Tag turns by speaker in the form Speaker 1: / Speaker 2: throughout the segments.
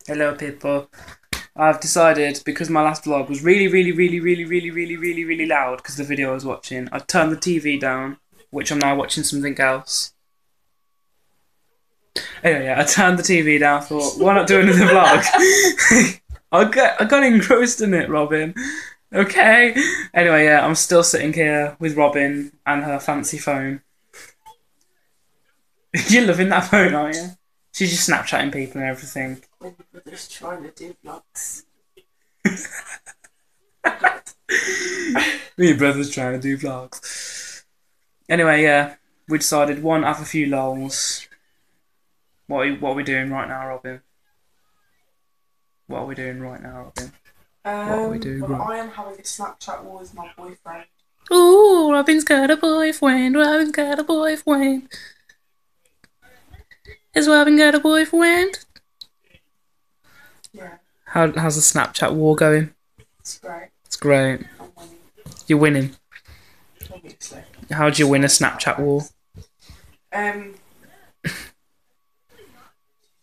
Speaker 1: Hello, people. I've decided because my last vlog was really loud because the video I was watching, I've turned the TV down, which I'm now watching something else. Anyway, yeah, I turned the TV down. I thought, why not do another vlog? I got engrossed in it, Robin. Okay. Anyway, yeah, I'm still sitting here with Robin and her fancy phone. You're loving that phone, aren't you? She's just Snapchatting people and everything.
Speaker 2: When your brother's trying to do vlogs.
Speaker 1: Me and brother's trying to do vlogs. Anyway, yeah, we decided one, have a few lols. What are we doing right now, Robin? What are we doing right now, Robin? What are we doing
Speaker 2: well,
Speaker 1: right?
Speaker 2: I am having a Snapchat war with my boyfriend.
Speaker 1: Ooh, Robin's got a boyfriend. Robin's got a boyfriend. Has Robin got a boyfriend?
Speaker 2: Yeah,
Speaker 1: How's the Snapchat war going?
Speaker 2: it's great.
Speaker 1: It's great.
Speaker 2: I'm winning,
Speaker 1: You're winning.
Speaker 2: obviously.
Speaker 1: How'd you win a Snapchat war?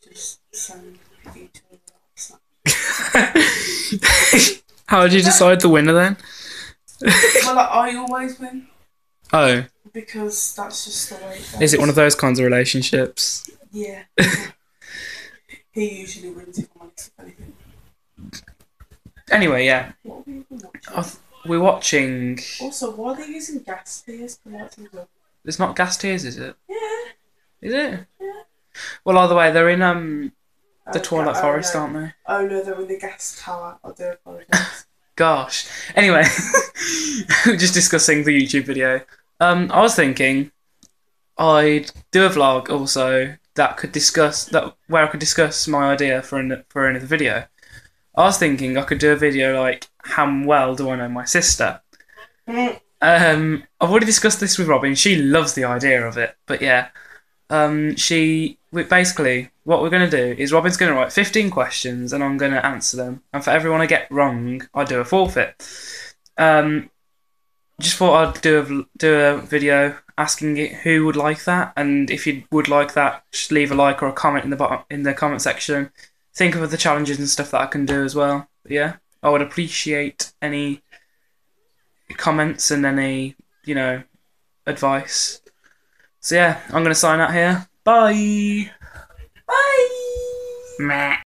Speaker 2: Just send each other Snapchat.
Speaker 1: How did you decide the winner then?
Speaker 2: Well, I always win
Speaker 1: Oh,
Speaker 2: because that's just the way it goes.
Speaker 1: is it one of those kinds of relationships?
Speaker 2: Yeah. He usually wins if I'm honest with anything.
Speaker 1: Anyway, yeah.
Speaker 2: What are we even watching?
Speaker 1: We're watching.
Speaker 2: Also, why are they using gas tears to light things up?
Speaker 1: It's not Gas Tears, is it?
Speaker 2: Yeah.
Speaker 1: Is it?
Speaker 2: Yeah.
Speaker 1: Well, either way, they're in the
Speaker 2: Okay,
Speaker 1: Twilight Forest,
Speaker 2: no.
Speaker 1: aren't they?
Speaker 2: Oh no, they're in the gas tower. I do apologise.
Speaker 1: Gosh. Anyway, we're just discussing the YouTube video. I was thinking I'd do a vlog also that could discuss that where I could discuss my idea for another video. I was thinking I could do a video like how well do I know my sister. I've already discussed this with Robin. She loves the idea of it, but yeah, basically what we're gonna do is Robin's gonna write 15 questions and I'm gonna answer them, and for everyone I get wrong, I do a forfeit. Just thought I'd do a video asking it who would like that, and if you would like that, just leave a like or a comment in the comment section. Think of the challenges and stuff that I can do as well. But yeah, I would appreciate any comments and any advice. So yeah, I'm gonna sign out here. Bye.
Speaker 2: Bye.
Speaker 1: Meh.